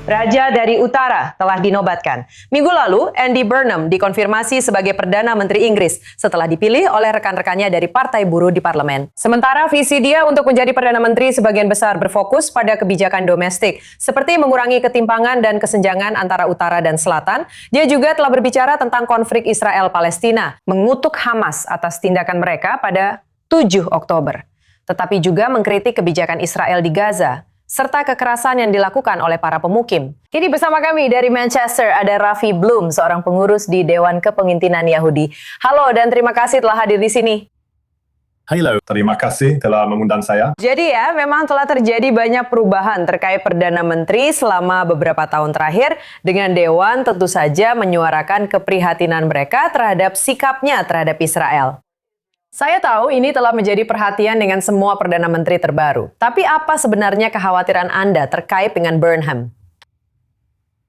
Raja dari Utara telah dinobatkan. Minggu lalu, Andy Burnham dikonfirmasi sebagai Perdana Menteri Inggris setelah dipilih oleh rekan-rekannya dari Partai Buruh di parlemen. Sementara visi dia untuk menjadi Perdana Menteri sebagian besar berfokus pada kebijakan domestik, seperti mengurangi ketimpangan dan kesenjangan antara utara dan selatan. Dia juga telah berbicara tentang konflik Israel-Palestina, mengutuk Hamas atas tindakan mereka pada 7 Oktober. Tetapi juga mengkritik kebijakan Israel di Gaza, serta kekerasan yang dilakukan oleh para pemukim. Kini bersama kami dari Manchester ada Raffi Bloom, seorang pengurus di Dewan Kepemimpinan Yahudi. Halo dan terima kasih telah hadir di sini. Halo, terima kasih telah mengundang saya. Jadi ya, memang telah terjadi banyak perubahan terkait Perdana Menteri selama beberapa tahun terakhir, dengan Dewan tentu saja menyuarakan keprihatinan mereka terhadap sikapnya terhadap Israel. Saya tahu ini telah menjadi perhatian dengan semua Perdana Menteri terbaru. Tapi apa sebenarnya kekhawatiran Anda terkait dengan Burnham?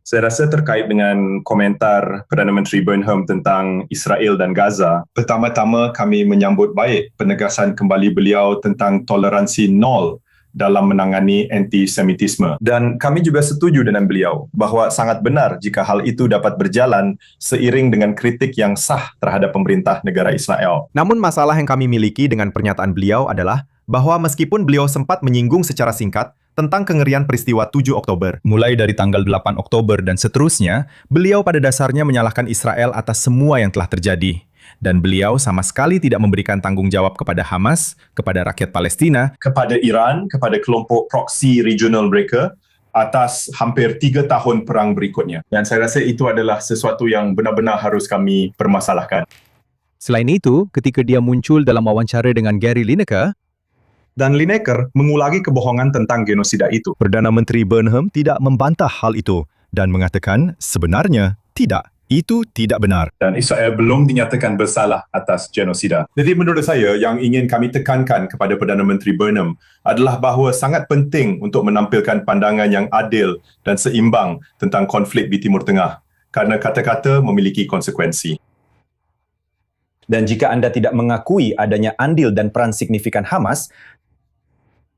Saya rasa terkait dengan komentar Perdana Menteri Burnham tentang Israel dan Gaza, pertama-tama kami menyambut baik penegasan kembali beliau tentang toleransi nol dalam menangani antisemitisme. Dan kami juga setuju dengan beliau bahawa sangat benar jika hal itu dapat berjalan seiring dengan kritik yang sah terhadap pemerintah negara Israel. Namun masalah yang kami miliki dengan pernyataan beliau adalah bahwa meskipun beliau sempat menyinggung secara singkat tentang kengerian peristiwa 7 Oktober, mulai dari tanggal 8 Oktober dan seterusnya, beliau pada dasarnya menyalahkan Israel atas semua yang telah terjadi. Dan beliau sama sekali tidak memberikan tanggung jawab kepada Hamas, kepada rakyat Palestina, kepada Iran, kepada kelompok proksi regional mereka atas hampir 3 tahun perang berikutnya. Dan saya rasa itu adalah sesuatu yang benar-benar harus kami permasalahkan. Selain itu, ketika dia muncul dalam wawancara dengan Gary Lineker, Dan Lineker mengulangi kebohongan tentang genosida itu. Perdana Menteri Burnham tidak membantah hal itu dan mengatakan sebenarnya tidak. Itu tidak benar. Dan Israel belum dinyatakan bersalah atas genosida. Jadi menurut saya, yang ingin kami tekankan kepada Perdana Menteri Burnham adalah bahawa sangat penting untuk menampilkan pandangan yang adil dan seimbang tentang konflik di Timur Tengah, kerana kata-kata memiliki konsekuensi. Dan jika Anda tidak mengakui adanya andil dan peran signifikan Hamas,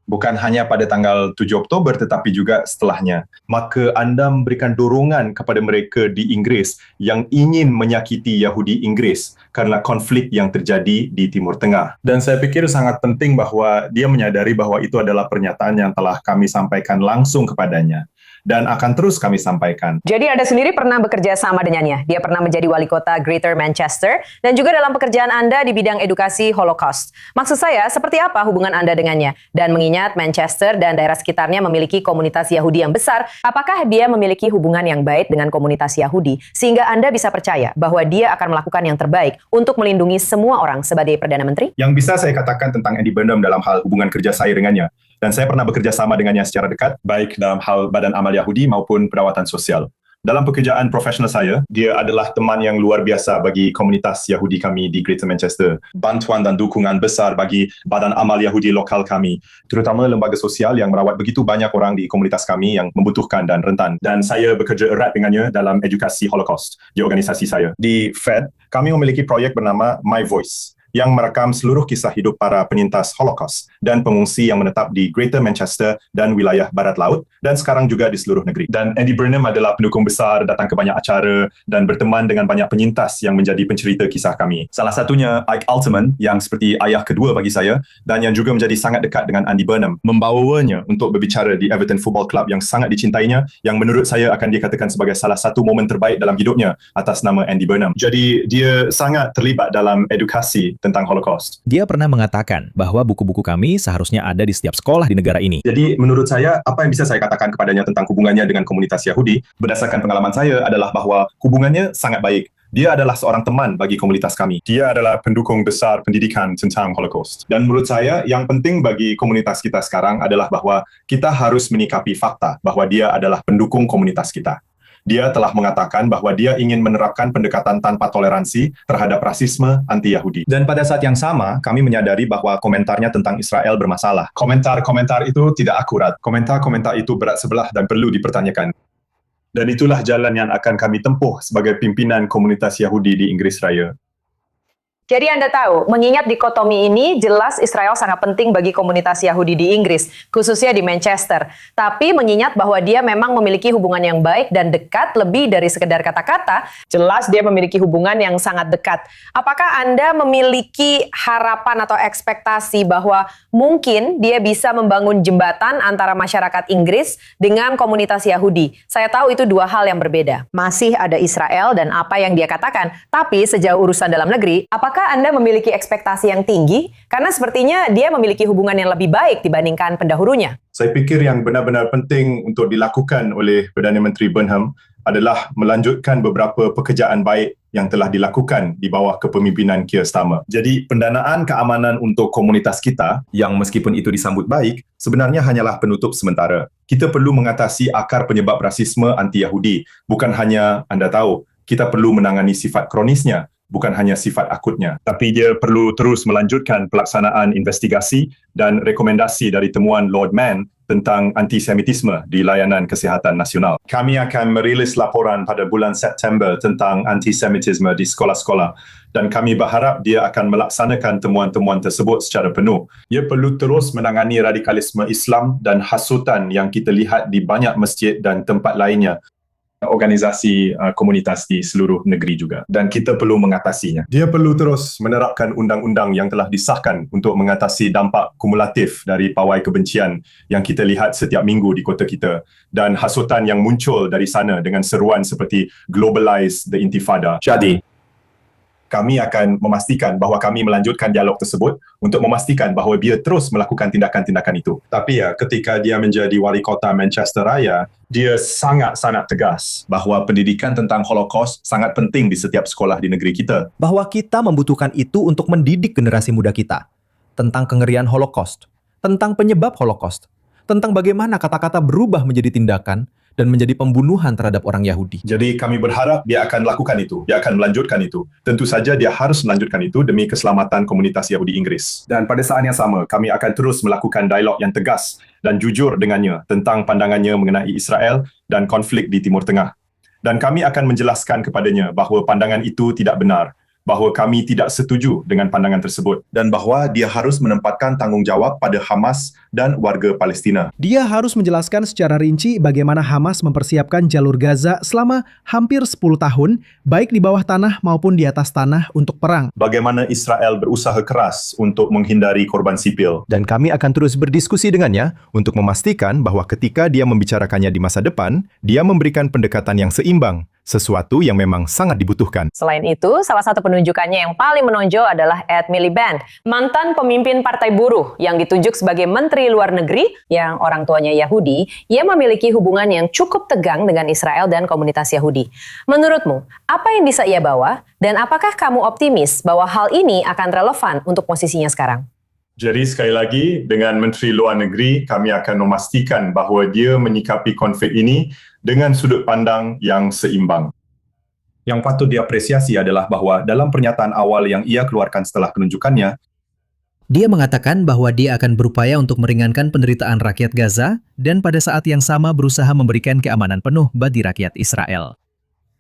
Bukan hanya pada tanggal 7 Oktober tetapi juga setelahnya, maka anda memberikan dorongan kepada mereka di Inggeris yang ingin menyakiti Yahudi Inggeris kerana konflik yang terjadi di Timur Tengah. Dan saya fikir sangat penting bahawa dia menyadari bahawa itu adalah pernyataan yang telah kami sampaikan langsung kepadanya. Dan akan terus kami sampaikan. Jadi Anda sendiri pernah bekerja sama dengannya. Dia pernah menjadi wali kota Greater Manchester dan juga dalam pekerjaan Anda di bidang edukasi Holocaust. Maksud saya, seperti apa hubungan Anda dengannya? Dan mengingat Manchester dan daerah sekitarnya memiliki komunitas Yahudi yang besar, apakah dia memiliki hubungan yang baik dengan komunitas Yahudi sehingga Anda bisa percaya bahwa dia akan melakukan yang terbaik untuk melindungi semua orang sebagai Perdana Menteri? Yang bisa saya katakan tentang Andy Burnham dalam hal hubungan kerja saya dengannya, dan saya pernah bekerja sama dengannya secara dekat, baik dalam hal Badan Amal Yahudi maupun perawatan sosial. Dalam pekerjaan profesional saya, dia adalah teman yang luar biasa bagi komunitas Yahudi kami di Greater Manchester. Bantuan dan dukungan besar bagi Badan Amal Yahudi lokal kami, terutama lembaga sosial yang merawat begitu banyak orang di komunitas kami yang membutuhkan dan rentan. Dan saya bekerja erat dengannya dalam edukasi Holocaust di organisasi saya. Di Fed, kami memiliki proyek bernama My Voice, yang merekam seluruh kisah hidup para penyintas Holocaust dan pengungsi yang menetap di Greater Manchester dan wilayah Barat Laut, dan sekarang juga di seluruh negeri. Dan Andy Burnham adalah pendukung besar, datang ke banyak acara dan berteman dengan banyak penyintas yang menjadi pencerita kisah kami. Salah satunya Ike Altman, yang seperti ayah kedua bagi saya dan yang juga menjadi sangat dekat dengan Andy Burnham, membawanya untuk berbicara di Everton Football Club yang sangat dicintainya, yang menurut saya akan dikatakan sebagai salah satu momen terbaik dalam hidupnya atas nama Andy Burnham. Jadi dia sangat terlibat dalam edukasi tentang Holocaust. dia pernah mengatakan bahwa buku-buku kami seharusnya ada di setiap sekolah di negara ini. Jadi menurut saya, apa yang bisa saya katakan kepadanya tentang hubungannya dengan komunitas Yahudi, berdasarkan pengalaman saya adalah bahawa hubungannya sangat baik. Dia adalah seorang teman bagi komunitas kami. Dia adalah pendukung besar pendidikan tentang Holocaust. Dan menurut saya, yang penting bagi komunitas kita sekarang adalah bahawa kita harus menyikapi fakta bahawa dia adalah pendukung komunitas kita. Dia telah mengatakan bahawa dia ingin menerapkan pendekatan tanpa toleransi terhadap rasisme anti-Yahudi. Dan pada saat yang sama, kami menyadari bahawa komentarnya tentang Israel bermasalah. Komentar-komentar itu tidak akurat. Komentar-komentar itu berat sebelah dan perlu dipertanyakan. Dan itulah jalan yang akan kami tempuh sebagai pimpinan komunitas Yahudi di Inggris Raya. Jadi Anda tahu, mengingat dikotomi ini jelas Israel sangat penting bagi komunitas Yahudi di Inggris, khususnya di Manchester. Tapi mengingat bahwa dia memang memiliki hubungan yang baik dan dekat lebih dari sekedar kata-kata, jelas dia memiliki hubungan yang sangat dekat. Apakah Anda memiliki harapan atau ekspektasi bahwa mungkin dia bisa membangun jembatan antara masyarakat Inggris dengan komunitas Yahudi? Saya tahu itu dua hal yang berbeda. Masih ada Israel dan apa yang dia katakan, tapi sejauh urusan dalam negeri, apakah Anda memiliki ekspektasi yang tinggi? Karena sepertinya dia memiliki hubungan yang lebih baik dibandingkan pendahulunya. Saya fikir yang benar-benar penting untuk dilakukan oleh Perdana Menteri Burnham adalah melanjutkan beberapa pekerjaan baik yang telah dilakukan di bawah kepemimpinan Keir Starmer. Jadi pendanaan keamanan untuk komunitas kita, yang meskipun itu disambut baik, sebenarnya hanyalah penutup sementara. Kita perlu mengatasi akar penyebab rasisme anti-Yahudi. Bukan hanya, Anda tahu, kita perlu menangani sifat kronisnya, bukan hanya sifat akutnya. Tapi dia perlu terus melanjutkan pelaksanaan investigasi dan rekomendasi dari temuan Lord Mann tentang antisemitisme di layanan kesihatan nasional. Kami akan merilis laporan pada bulan September tentang antisemitisme di sekolah-sekolah dan kami berharap dia akan melaksanakan temuan-temuan tersebut secara penuh. Ia perlu terus menangani radikalisme Islam dan hasutan yang kita lihat di banyak masjid dan tempat lainnya, organisasi komunitas di seluruh negeri juga, dan kita perlu mengatasinya. Dia perlu terus menerapkan undang-undang yang telah disahkan untuk mengatasi dampak kumulatif dari pawai kebencian yang kita lihat setiap minggu di kota kita dan hasutan yang muncul dari sana dengan seruan seperti globalize the intifada. Jadi kami akan memastikan bahawa kami melanjutkan dialog tersebut untuk memastikan bahawa dia terus melakukan tindakan-tindakan itu. Tapi ketika dia menjadi wali kota Manchester Raya, dia sangat-sangat tegas bahawa pendidikan tentang Holocaust sangat penting di setiap sekolah di negeri kita. Bahwa kita membutuhkan itu untuk mendidik generasi muda kita. Tentang kengerian Holocaust, tentang penyebab Holocaust, tentang bagaimana kata-kata berubah menjadi tindakan, dan menjadi pembunuhan terhadap orang Yahudi. Jadi kami berharap dia akan lakukan itu, dia akan melanjutkan itu. Tentu saja dia harus melanjutkan itu demi keselamatan komunitas Yahudi Inggris. Dan pada saat yang sama, kami akan terus melakukan dialog yang tegas dan jujur dengannya tentang pandangannya mengenai Israel dan konflik di Timur Tengah. Dan kami akan menjelaskan kepadanya bahawa pandangan itu tidak benar, bahawa kami tidak setuju dengan pandangan tersebut dan bahawa dia harus menempatkan tanggungjawab pada Hamas dan warga Palestina. Dia harus menjelaskan secara rinci bagaimana Hamas mempersiapkan jalur Gaza selama hampir 10 tahun, baik di bawah tanah maupun di atas tanah untuk perang. Bagaimana Israel berusaha keras untuk menghindari korban sipil. Dan kami akan terus berdiskusi dengannya untuk memastikan bahwa ketika dia membicarakannya di masa depan, dia memberikan pendekatan yang seimbang, sesuatu yang memang sangat dibutuhkan. Selain itu, salah satu penunjukannya yang paling menonjol adalah Ed Miliband, mantan pemimpin Partai Buruh yang ditunjuk sebagai Menteri Luar Negeri yang orang tuanya Yahudi. Ia memiliki hubungan yang cukup tegang dengan Israel dan komunitas Yahudi. Menurutmu, apa yang bisa ia bawa? Dan apakah kamu optimis bahwa hal ini akan relevan untuk posisinya sekarang? Jadi sekali lagi, dengan Menteri Luar Negeri, kami akan memastikan bahawa dia menyikapi konflik ini dengan sudut pandang yang seimbang. Yang patut diapresiasi adalah bahawa dalam pernyataan awal yang ia keluarkan setelah penunjukannya, Dia mengatakan bahwa dia akan berupaya untuk meringankan penderitaan rakyat Gaza dan pada saat yang sama berusaha memberikan keamanan penuh bagi rakyat Israel.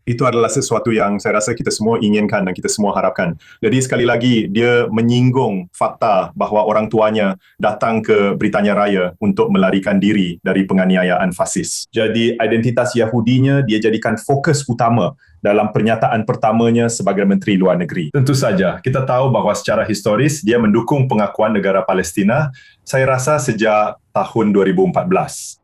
itu adalah sesuatu yang saya rasa kita semua inginkan dan kita semua harapkan. Jadi sekali lagi, dia menyinggung fakta bahawa orang tuanya datang ke Britania Raya untuk melarikan diri dari penganiayaan fasis. Jadi identitas Yahudinya dia jadikan fokus utama dalam pernyataan pertamanya sebagai Menteri Luar Negeri. Tentu saja, kita tahu bahawa secara historis dia mendukung pengakuan negara Palestina, saya rasa sejak tahun 2014.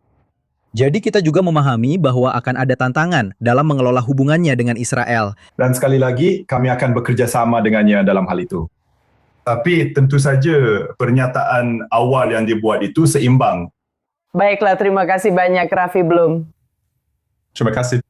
Jadi kita juga memahami bahwa akan ada tantangan dalam mengelola hubungannya dengan Israel. Dan sekali lagi, kami akan bekerja sama dengannya dalam hal itu. Tapi tentu saja pernyataan awal yang dibuat itu seimbang. Baiklah, terima kasih banyak Raffi Blum. Terima kasih.